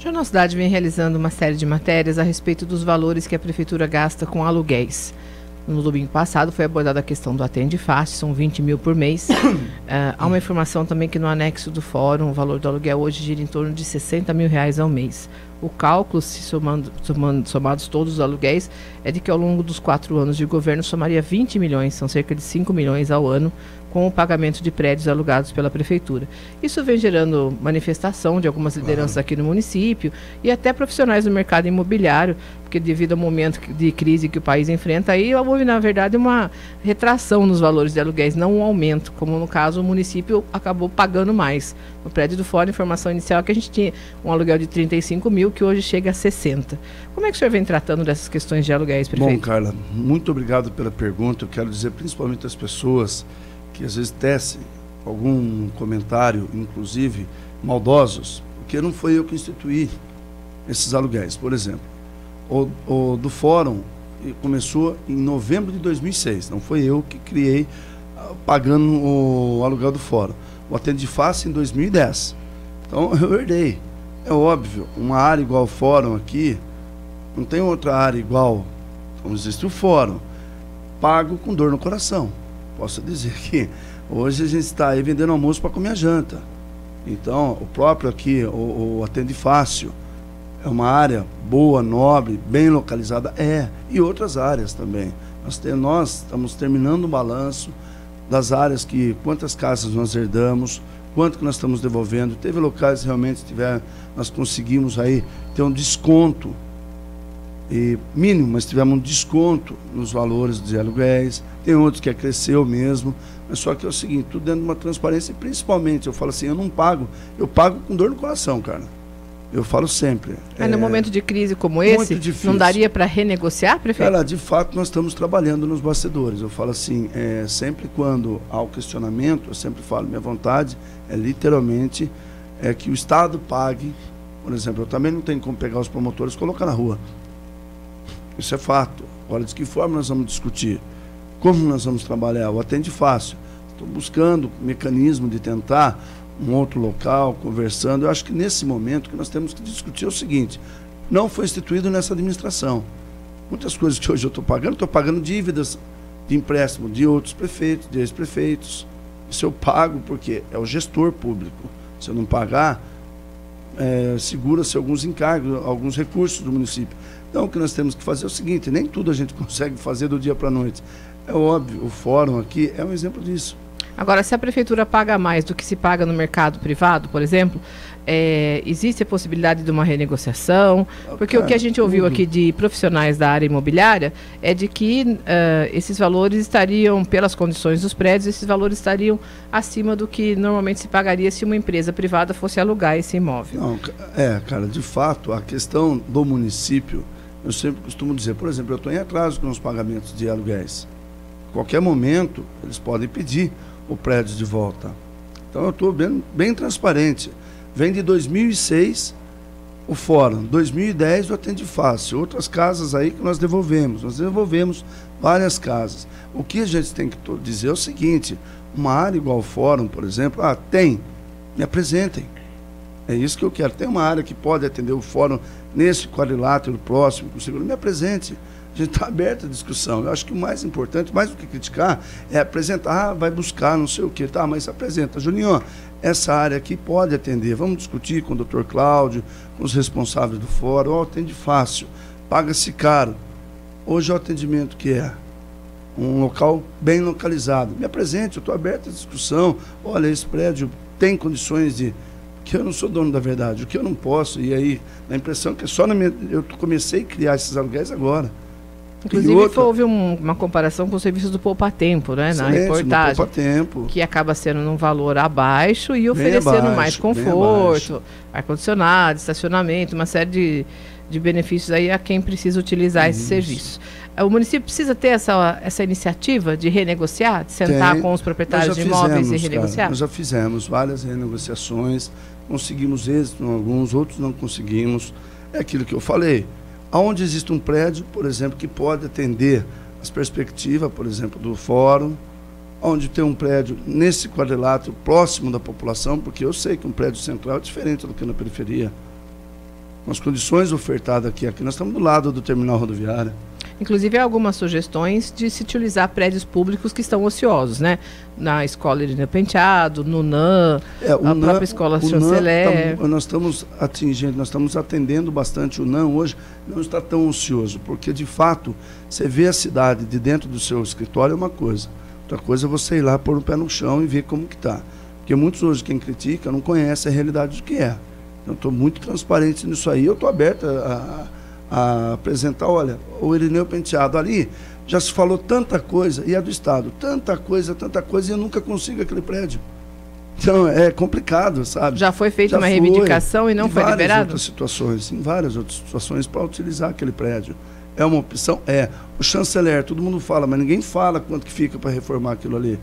O Jornal Cidade vem realizando uma série de matérias a respeito dos valores que a Prefeitura gasta com aluguéis. No domingo passado foi abordada a questão do Atende Fácil, são 20 mil por mês. Há uma informação também que no anexo do fórum, o valor do aluguel hoje gira em torno de R$60 mil ao mês. O cálculo, se somados todos os aluguéis, é de que ao longo dos 4 anos de governo somaria 20 milhões, são cerca de 5 milhões ao ano, com o pagamento de prédios alugados pela Prefeitura. Isso vem gerando manifestação de algumas lideranças aqui no município e até profissionais do mercado imobiliário, porque devido ao momento de crise que o país enfrenta, aí houve, na verdade, uma retração nos valores de aluguéis, não um aumento, como no caso o município acabou pagando mais. No prédio do fórum, a informação inicial é que a gente tinha um aluguel de 35 mil, que hoje chega a 60. Como é que o senhor vem tratando dessas questões de aluguéis, prefeito? Bom, Carla, muito obrigado pela pergunta. Eu quero dizer principalmente às pessoas que às vezes tecem algum comentário, inclusive maldosos, porque não foi eu que instituí esses aluguéis. Por exemplo, o do fórum começou em novembro de 2006, não foi eu que criei pagando o aluguel do fórum. O Atende Fácil em 2010. Então eu herdei. É óbvio, uma área igual ao fórum aqui, não tem outra área igual. Então existe o fórum. Pago com dor no coração. Posso dizer que hoje a gente está aí vendendo almoço para comer a janta. Então, o próprio aqui, o Atende Fácil, é uma área boa, nobre, bem localizada, e outras áreas também. Nós estamos terminando o balanço das áreas quantas casas nós herdamos, quanto que nós estamos devolvendo. Teve locais realmente nós conseguimos aí ter um desconto mínimo, mas tivemos um desconto nos valores de aluguéis. Tem outros que cresceu mesmo, mas só que é o seguinte, tudo dentro de uma transparência, e principalmente, eu falo assim, eu não pago, eu pago com dor no coração, cara. Eu falo sempre. Mas no momento de crise como esse, não daria para renegociar, prefeito? Cara, de fato, nós estamos trabalhando nos bastidores. Eu falo assim, sempre quando há o questionamento, eu sempre falo, minha vontade é literalmente que o Estado pague. Por exemplo, eu também não tenho como pegar os promotores e colocar na rua. Isso é fato. Agora, de que forma nós vamos discutir? Como nós vamos trabalhar? O Atende Fácil. Estou buscando mecanismo de tentar um outro local, conversando. Eu acho que nesse momento que nós temos que discutir é o seguinte, não foi instituído nessa administração. Muitas coisas que hoje eu estou pagando dívidas de empréstimo de outros prefeitos, de ex-prefeitos. Isso eu pago porque é o gestor público. Se eu não pagar, segura-se alguns encargos, alguns recursos do município. Então, o que nós temos que fazer é o seguinte, nem tudo a gente consegue fazer do dia para a noite. É óbvio, o fórum aqui é um exemplo disso. Agora, se a prefeitura paga mais do que se paga no mercado privado, por exemplo, existe a possibilidade de uma renegociação? Porque o que a gente ouviu aqui de profissionais da área imobiliária é de que esses valores estariam, pelas condições dos prédios, esses valores estariam acima do que normalmente se pagaria se uma empresa privada fosse alugar esse imóvel. Não, cara, de fato, a questão do município, eu sempre costumo dizer, por exemplo, eu estou em atraso com os pagamentos de aluguéis. A qualquer momento, eles podem pedir o prédio de volta. Então eu estou bem transparente. Vem de 2006 o fórum, 2010 o Atende Fácil, outras casas aí que nós devolvemos várias casas. O que a gente tem que dizer é o seguinte, uma área igual ao fórum, por exemplo, me apresentem. É isso que eu quero. Tem uma área que pode atender o fórum nesse quadrilátero próximo, com seguro, me apresente. A gente está aberto à discussão. Eu acho que o mais importante, mais do que criticar, é apresentar, vai buscar não sei o quê, mas apresenta. Juninho, essa área aqui pode atender, vamos discutir com o Dr. Cláudio, com os responsáveis do fórum, Atende Fácil, paga-se caro. Hoje é o atendimento que é um local bem localizado. Me apresente, eu estou aberto à discussão. Olha, esse prédio tem condições de... que eu não sou dono da verdade, o que eu não posso, e aí, a impressão que é só eu comecei a criar esses aluguéis agora. Inclusive, houve uma comparação com os serviços do Poupa Tempo, né, na reportagem, Poupa Tempo, que acaba sendo num valor abaixo e oferecendo mais conforto, ar-condicionado, estacionamento, uma série de benefícios aí a quem precisa utilizar esse serviço. O município precisa ter essa iniciativa de renegociar, de sentar com os proprietários de imóveis e renegociar? Nós já fizemos várias renegociações, conseguimos êxito em alguns, outros não conseguimos. É aquilo que eu falei. Onde existe um prédio, por exemplo, que pode atender as perspectivas, por exemplo, do fórum, onde tem um prédio nesse quadrilátero próximo da população, porque eu sei que um prédio central é diferente do que na periferia. com as condições ofertadas aqui nós estamos do lado do terminal rodoviário. Inclusive, há algumas sugestões de se utilizar prédios públicos que estão ociosos, né? Na Escola Irineu Penteado, no NAM, a própria Escola Chanceler. Nós estamos atendendo bastante o NAM hoje, não está tão ocioso, porque, de fato, você vê a cidade de dentro do seu escritório é uma coisa. Outra coisa é você ir lá, pôr o pé no chão e ver como que está. Porque muitos hoje, quem critica, não conhece a realidade do que é. Então, estou muito transparente nisso aí, eu estou aberto a apresentar, olha, o Irineu Penteado ali, já se falou tanta coisa, e é do Estado, tanta coisa, e eu nunca consigo aquele prédio. Então, é complicado, sabe? Já foi feita uma reivindicação e não foi liberado? Em várias outras situações, para utilizar aquele prédio. É uma opção? É. O chanceler, todo mundo fala, mas ninguém fala quanto que fica para reformar aquilo ali.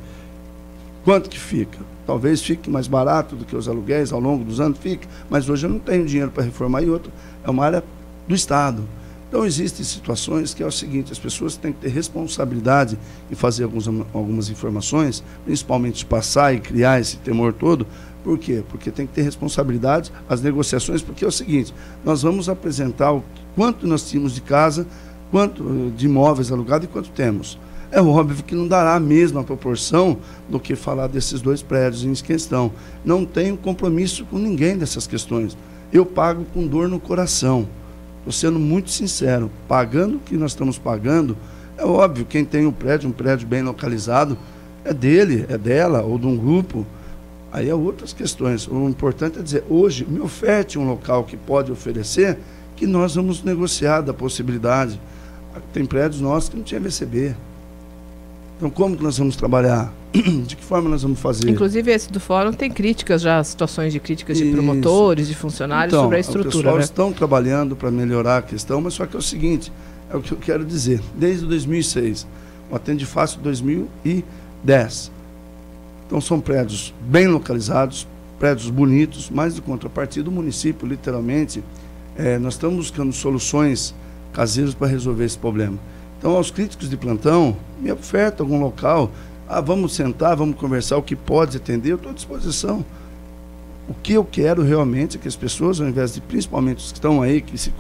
Quanto que fica? Talvez fique mais barato do que os aluguéis ao longo dos anos, fique, mas hoje eu não tenho dinheiro para reformar, e outra, é uma área do Estado. Então, existem situações que é o seguinte, as pessoas têm que ter responsabilidade em fazer algumas informações, principalmente passar e criar esse temor todo. Por quê? Porque tem que ter responsabilidade, as negociações, porque é o seguinte, nós vamos apresentar quanto nós tínhamos de casa, quanto de imóveis alugados e quanto temos. É óbvio que não dará a mesma proporção do que falar desses dois prédios em questão. Não tenho compromisso com ninguém dessas questões. Eu pago com dor no coração. Estou sendo muito sincero, pagando o que nós estamos pagando, é óbvio, quem tem um prédio bem localizado, é dele, é dela, ou de um grupo, aí é outras questões. O importante é dizer, hoje, me oferte um local que pode oferecer, que nós vamos negociar da possibilidade. Tem prédios nossos que não tinha VCB. Então, como que nós vamos trabalhar? De que forma nós vamos fazer? Inclusive, esse do fórum tem críticas já, situações de críticas de promotores, de funcionários, então, sobre a estrutura. Os pessoal estão trabalhando para melhorar a questão, mas só que é o seguinte, é o que eu quero dizer. Desde 2006, o Atende Fácil 2010. Então, são prédios bem localizados, prédios bonitos, mas de contrapartida, o município, literalmente, nós estamos buscando soluções caseiras para resolver esse problema. Então, aos críticos de plantão, me oferta algum local, vamos sentar, vamos conversar, o que pode atender, eu estou à disposição. O que eu quero realmente é que as pessoas, ao invés de, principalmente os que estão aí, que se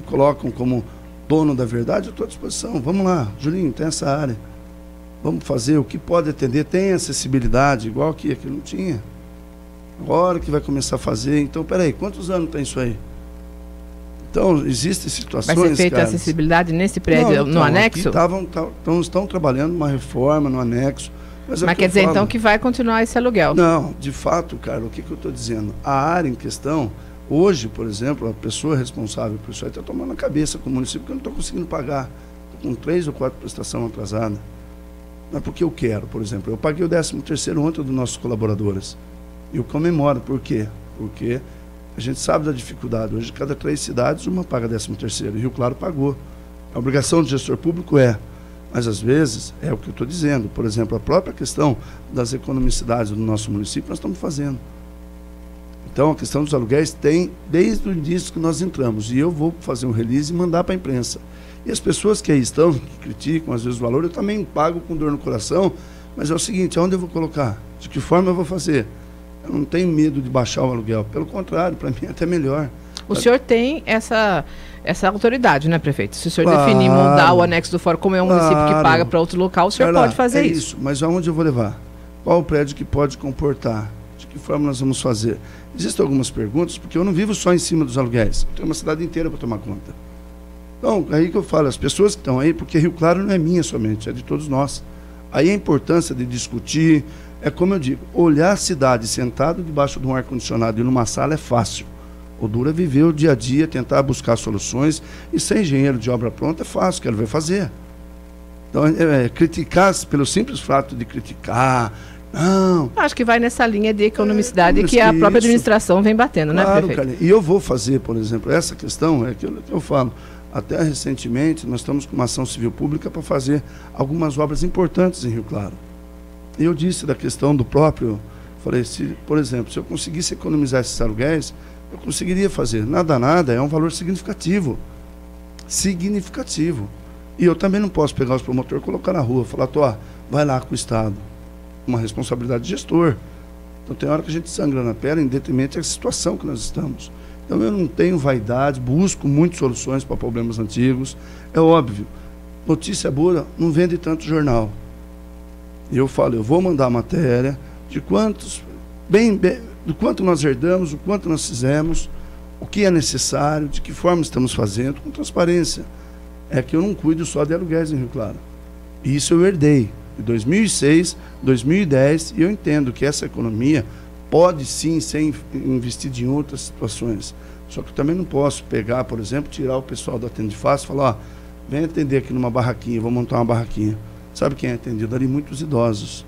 colocam como dono da verdade, eu estou à disposição. Vamos lá, Julinho, tem essa área. Vamos fazer o que pode atender, tem acessibilidade, igual que aquilo não tinha. Agora que vai começar a fazer, então, peraí, quantos anos tem isso aí? Então, existem situações... Vai ser feita a acessibilidade nesse prédio, no anexo? Estão trabalhando uma reforma no anexo. Mas quer dizer, então, que vai continuar esse aluguel? Não, de fato, Carla, o que eu estou dizendo? A área em questão, hoje, por exemplo, a pessoa responsável por isso aí está tomando a cabeça com o município, que eu não estou conseguindo pagar. Estou com 3 ou 4 prestações atrasadas. Não é porque eu quero, por exemplo. Eu paguei o 13º ontem dos nossos colaboradores. E eu comemoro. Por quê? Porque... a gente sabe da dificuldade. Hoje, cada 3 cidades, uma paga 13º. Rio Claro pagou. A obrigação do gestor público mas às vezes, é o que eu estou dizendo. Por exemplo, a própria questão das economicidades do nosso município, nós estamos fazendo. Então, a questão dos aluguéis tem, desde o início que nós entramos. E eu vou fazer um release e mandar para a imprensa. E as pessoas que aí estão, que criticam, às vezes, o valor, eu também pago com dor no coração. Mas é o seguinte, aonde eu vou colocar? De que forma eu vou fazer? Eu não tenho medo de baixar o aluguel. Pelo contrário, para mim é até melhor. O senhor tem essa autoridade, né, prefeito? Se o senhor definir mudar o anexo do fórum, como é um município que paga para outro local, o senhor pode fazer isso. Mas aonde eu vou levar? Qual o prédio que pode comportar? De que forma nós vamos fazer? Existem algumas perguntas, porque eu não vivo só em cima dos aluguéis. Eu tenho uma cidade inteira para tomar conta. Então, aí que eu falo, as pessoas que estão aí, porque Rio Claro não é minha somente, é de todos nós. Aí a importância de discutir... é como eu digo, olhar a cidade sentado debaixo de um ar-condicionado e numa sala é fácil. O duro é viver o dia a dia, tentar buscar soluções, e ser engenheiro de obra pronta é fácil, que ele vai fazer. Então, criticar pelo simples fato de criticar, não... acho que vai nessa linha de economicidade que a própria administração vem batendo, né, prefeito? Claro, e eu vou fazer, por exemplo, essa questão, é aquilo que eu falo, até recentemente nós estamos com uma ação civil pública para fazer algumas obras importantes em Rio Claro. E eu disse da questão do próprio, falei, por exemplo, se eu conseguisse economizar esses aluguéis, eu conseguiria fazer. Nada, é um valor significativo. Significativo. E eu também não posso pegar os promotores e colocar na rua, falar, vai lá com o Estado. Uma responsabilidade de gestor. Então tem hora que a gente sangra na pele em detrimento da situação que nós estamos. Então eu não tenho vaidade, busco muitas soluções para problemas antigos. É óbvio, notícia boa não vende tanto jornal. E eu falo, eu vou mandar a matéria de quantos, do quanto nós herdamos, o quanto nós fizemos, o que é necessário, de que forma estamos fazendo, com transparência. É que eu não cuido só de aluguéis em Rio Claro. E isso eu herdei de 2006, 2010, e eu entendo que essa economia pode sim ser investida em outras situações. Só que eu também não posso pegar, por exemplo, tirar o pessoal do Atende Fácil e falar, ó, vem atender aqui numa barraquinha, vou montar uma barraquinha. Sabe quem é atendido ali? Muitos idosos.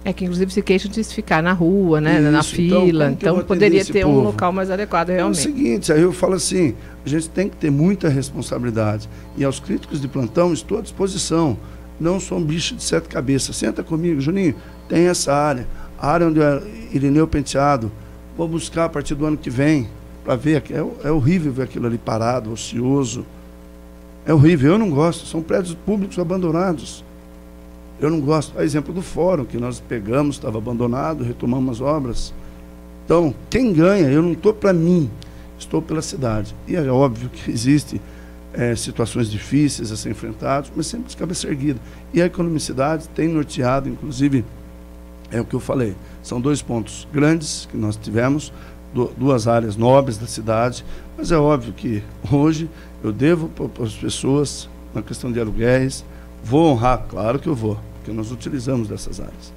É que inclusive se queixam de ficar na rua, né, Isso, na fila, então poderia ter um local mais adequado realmente. É o seguinte, aí eu falo assim, a gente tem que ter muita responsabilidade. E aos críticos de plantão estou à disposição. Não sou um bicho de sete cabeças. Senta comigo, Juninho, tem essa área. A área onde é Irineu Penteado, vou buscar a partir do ano que vem, para ver, é horrível ver aquilo ali parado, ocioso. É horrível, eu não gosto, são prédios públicos abandonados. Eu não gosto. A exemplo do fórum, que nós pegamos, estava abandonado, retomamos as obras. Então, quem ganha, eu não estou para mim, estou pela cidade. E é óbvio que existem situações difíceis a ser enfrentadas, mas sempre de cabeça erguida. E a economicidade tem norteado, inclusive, é o que eu falei, são 2 pontos grandes que nós tivemos, 2 áreas nobres da cidade, mas é óbvio que hoje eu devo para as pessoas, na questão de aluguéis, vou honrar, claro que eu vou, porque nós utilizamos dessas áreas.